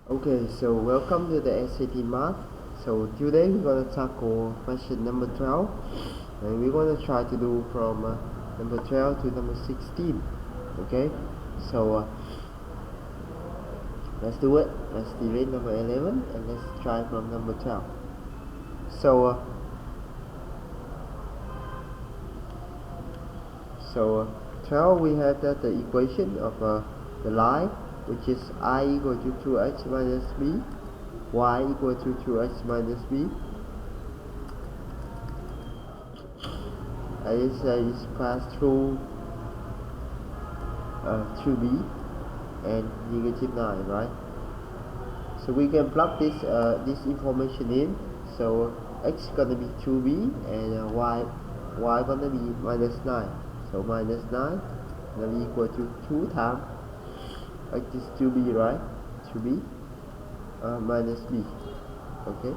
Okay, so welcome to the SAT Math. So today we're going to tackle question number 12, and we're going to try to do from number 12 to number 16. Okay, so let's do it. Let's delete number 11 and let's try from number 12. So 12, we have that the equation of the line, which is I equal to 2x minus b, y equal to 2x minus b. Is passed through 2b and negative 9, right? So we can plug this information in. So x gonna be 2b and y gonna be minus 9. So minus 9 gonna be equal to 2 times x is 2b, right? 2b minus b. Okay.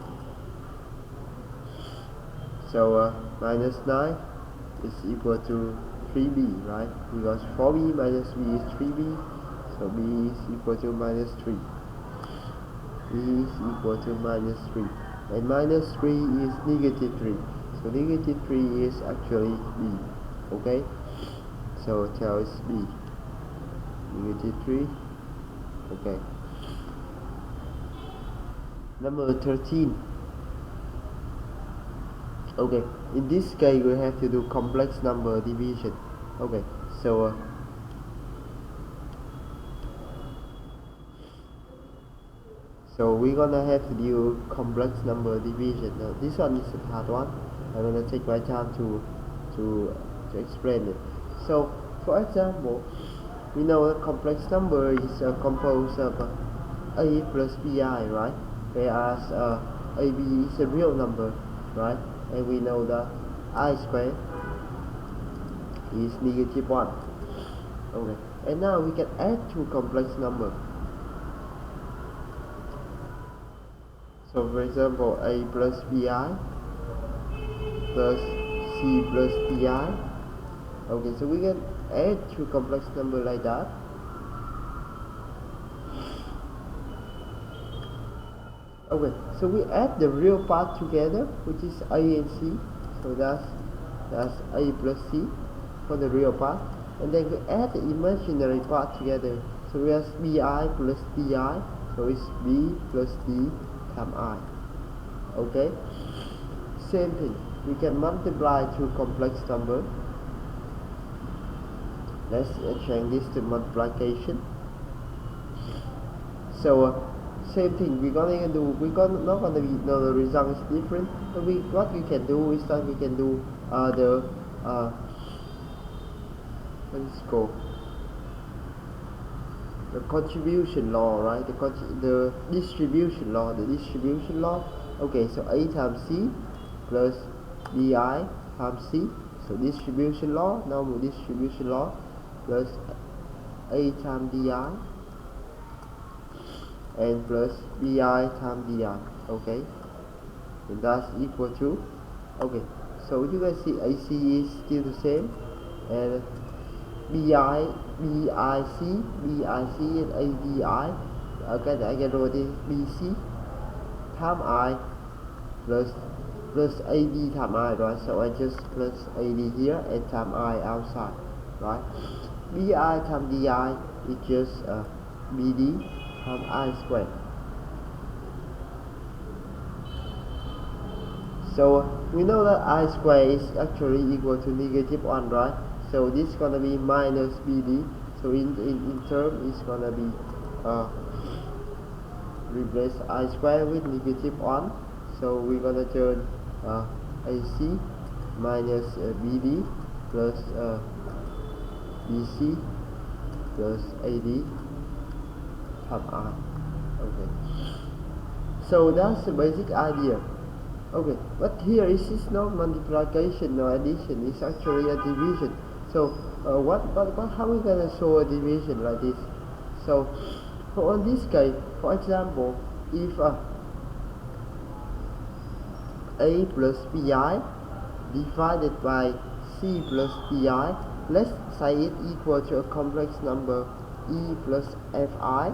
So minus 9 is equal to 3b, right? Because 4b minus b is 3b, so b is equal to minus 3. B is equal to minus 3, and minus 3 is negative 3, so negative 3 is actually b. Okay, so tell is b, negative 3. Okay, number 13. Okay, in this case we have to do complex number division. Okay, so we're gonna have to do complex number division. Now, this one is a hard one. I'm gonna take my time to explain it. So for example, we know a complex number is composed of a plus bi, right? Whereas ab is a real number, right? And we know that I squared is negative 1. Okay, and now we can add two complex numbers. So for example, a plus bi plus c plus di. Okay, so we can add two complex numbers like that. Okay, so we add the real part together, which is a and c. So that's a plus c for the real part, and then we add the imaginary part together. So we have bi plus di, so it's b plus d times I. Okay, same thing, we can multiply two complex numbers. Let's change this to multiplication. So same thing, we're not gonna be, no, the result is different, but what we can do is that we can do let's go the contribution law, right? The distribution law. Okay, so a times c plus bi times c. So distribution law, normal distribution law, plus a times di and plus bi times di. Okay, and that's equal to, okay, so you can see ac is still the same, and BIC and ADI. Okay, I can write it BC times I plus AD times I, right? So I just plus AD here and times I outside, right? BI times DI is just BD times I squared. So we know that I squared is actually equal to negative 1, right? So this is gonna be minus BD. So in term it's gonna be replace I squared with negative 1. So we're gonna turn AC minus BD plus BC plus AD times I. Okay. So that's the basic idea. Okay, but here is not multiplication nor addition. It's actually a division. So how we gonna show a division like this? So for on this case, for example, if a plus bi divided by c plus di, let's say it equal to a complex number e plus fi.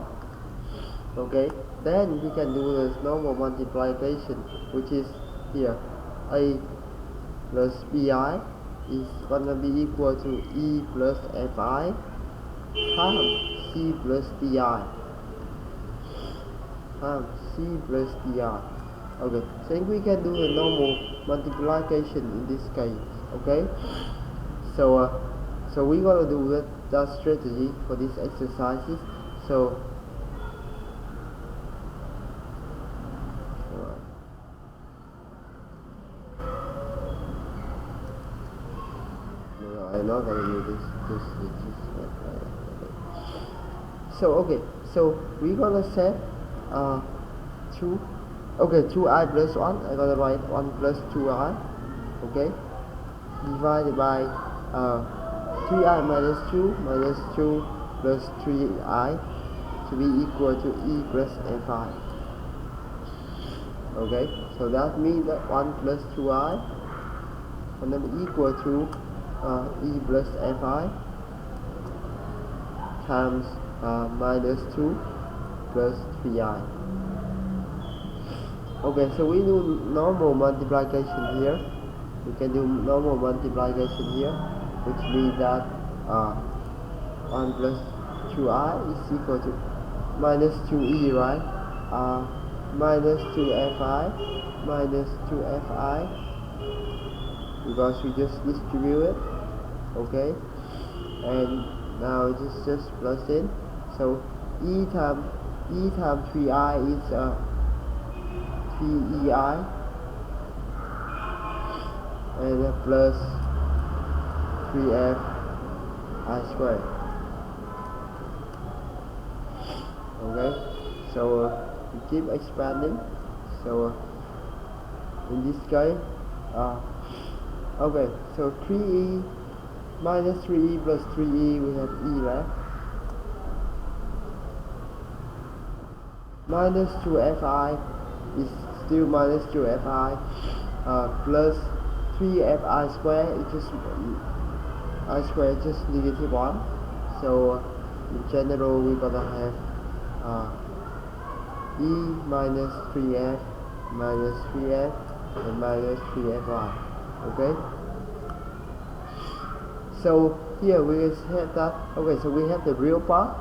Okay, then we can do this normal multiplication, which is here a plus bi is gonna be equal to e plus fi times c plus di times c plus di. Okay, so we can do a normal multiplication in this case. Okay, so we're gonna do that strategy for these exercises. So no, I'm not gonna do this so okay, so we're gonna set two, okay, 2i plus 1, I'm gonna write 1 plus 2i, okay, divided by 3i minus 2 plus 3i to be equal to e plus fi. Okay, so that means that 1 plus 2i and then equal to e plus fi times minus 2 plus 3i. Okay, so we do normal multiplication here. We can do normal multiplication here, which means that 1 plus 2i is equal to minus 2e, right? Minus 2fi minus 2fi, because we just distribute it. Okay, and now just plus in. So e times 3i is 3ei, and plus 3f I squared. Okay, so we keep expanding. So in this case, okay, so 3e minus 3e plus 3e, we have e left. Minus 2fi is still minus 2fi, plus 3fi squared is just I square is just negative 1. So in general we're gonna have e minus 3f minus 3f and minus 3fi. Okay, so here we have that. Okay, so we have the real part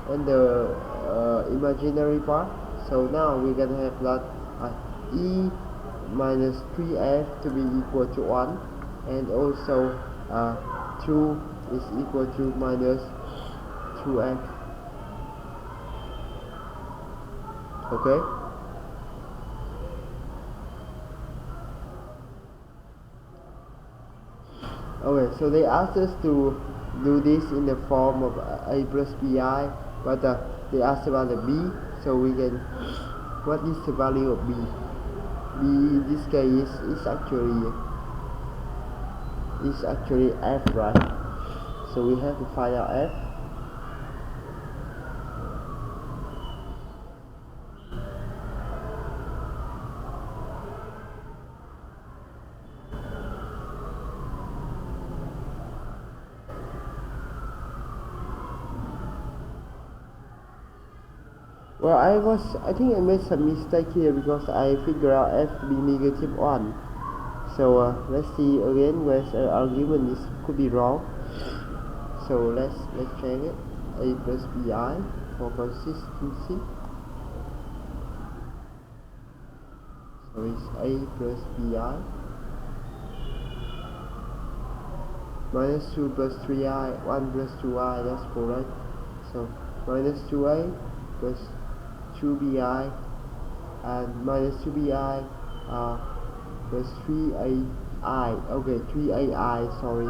and the imaginary part. So now we're gonna have that e minus 3f to be equal to 1, and also 2 is equal to minus 2f. Okay, okay, so they asked us to do this in the form of a plus bi, but they asked about the b, so we can, what is the value of b? B in this case is actually f, right? So we have to find out f. Well, I think I made some mistake here because I figured out f to be negative 1. So let's see again where the argument is could be wrong. So let's check it. A plus bi for consistency. So it's a plus bi minus 2 plus 3i, 1 plus 2i, that's correct. So minus 2a plus 2bi and minus 2bi plus 3ai. Okay, 3ai, sorry,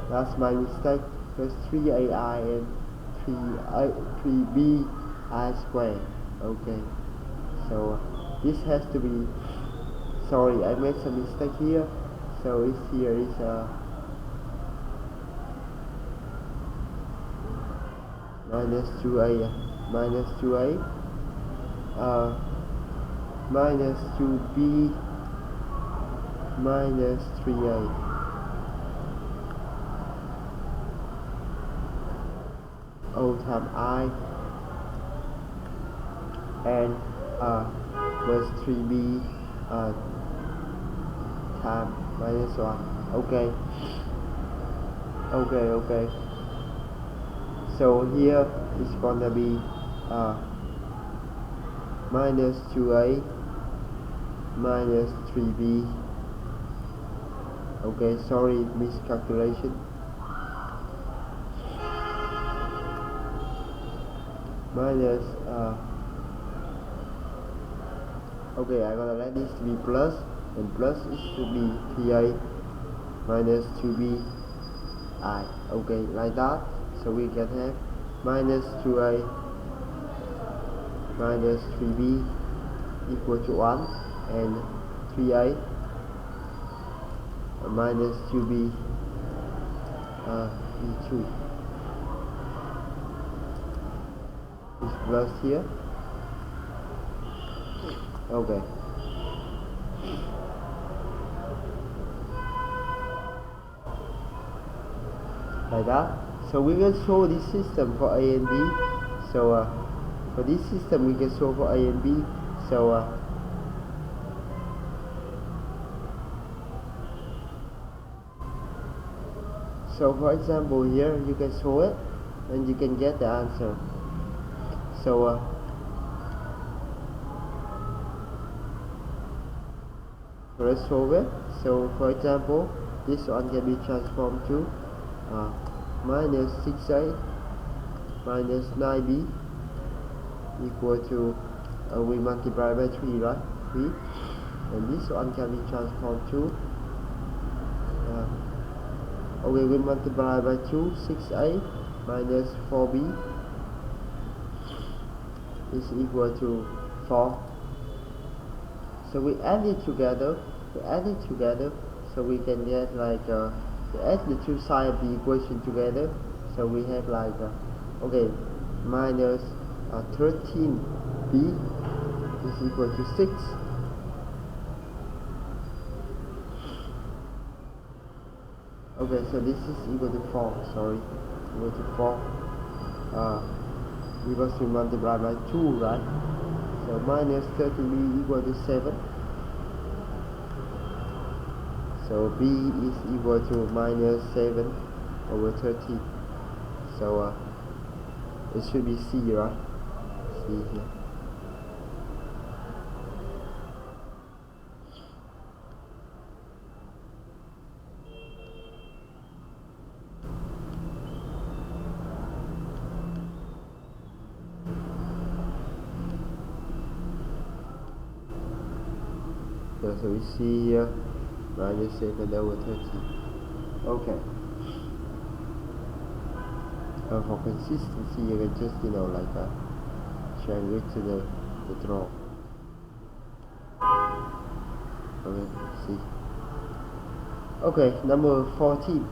that's my mistake. Plus 3ai and 3bi squared. Okay, so this has to be, sorry, I made some mistake here. So it's here is minus 2a minus 2a minus 2b minus 3a. O times I and plus 3b time minus 1. Okay, okay. So here it's gonna be minus 2a minus 3b. Okay, sorry, miscalculation. Minus okay, I'm gonna let this to be plus, and plus is to be 3a minus 2b I. Okay, like that. So we can have minus 2a minus 3b equal to 1, and 3a minus 2b e2 is plus here. Okay, like that. So we can show this system for A and B. So for this system we can show for A and B. So for example here you can show it and you can get the answer. So let's solve it. So for example, this one can be transformed to minus 6a minus 9b equal to we multiply by 3, right? 3, and this one can be transformed to okay, we multiply by 2, 6a minus 4b is equal to 4. So we add it together, so we can get like we add the two sides of the equation together, so we have like okay, minus 13b is equal to 6. Okay, so this is equal to 4, sorry, equal to 4 because we multiply by 2, right? So minus 30b equal to 7. So b is equal to minus 7 over 30. So it should be c, right? C here. So we see here minus 7 over 30. Okay. For consistency, you can just like triangle to the draw. Okay, see. Okay, number 14.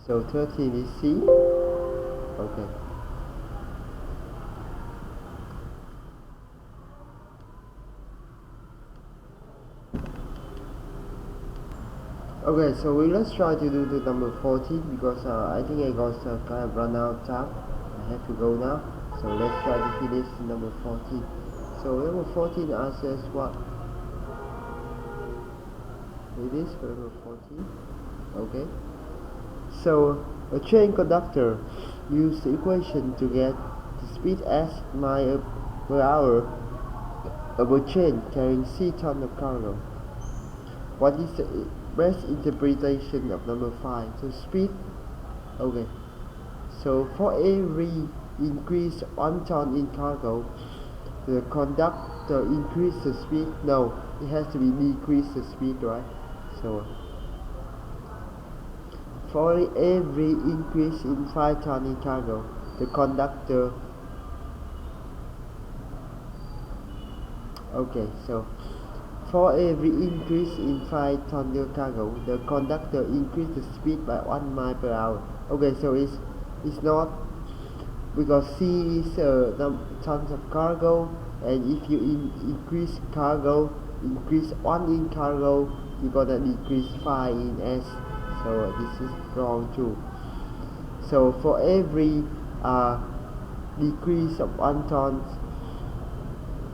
So 13 is C. Okay. Okay, so let's try to do the number 14 because I think I got kind of run out of time. I have to go now. So let's try to finish number 14. So number 14 answers what? It is for number 14. Okay. So a train conductor used the equation to get the speed as miles per hour of a train carrying C tons of cargo. What is the best interpretation of number 5? So speed. Okay. So for every increase 1 ton in cargo, the conductor increase the speed. No, it has to be decrease the speed, right? So for every increase in 5 ton in cargo, the conductor. Okay, so for every increase in 5 tons of cargo, the conductor increases the speed by 1 mile per hour. Okay, so it's not because C is tons of cargo, and if you increase cargo, increase 1 in cargo, you're gonna decrease 5 in S. So this is wrong too. So for every decrease of 1 ton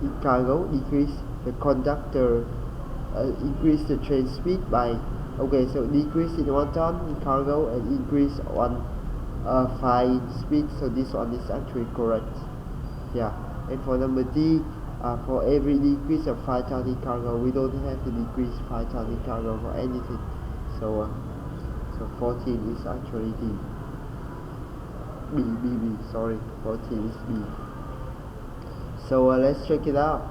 in cargo, decrease the conductor, increase the train speed by, okay, so decrease in 1 ton in cargo and increase on 5 speed, so this one is actually correct. Yeah, and for number D, for every decrease of 5 ton in cargo, we don't have to decrease 5 ton in cargo for anything, so 14 is actually D. B, sorry, 14 is B. So let's check it out.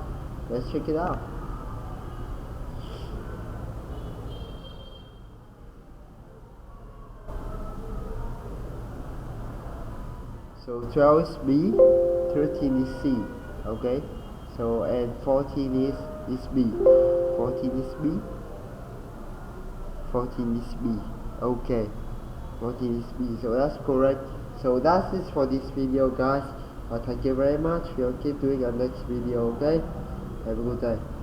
So 12 is B, 13 is C, okay? So and 14 is B. 14 is B. 14 is B. Okay. 14 is B. So that's correct. So that's it for this video, guys. Thank you very much. We'll keep doing our next video, okay? Have a good day.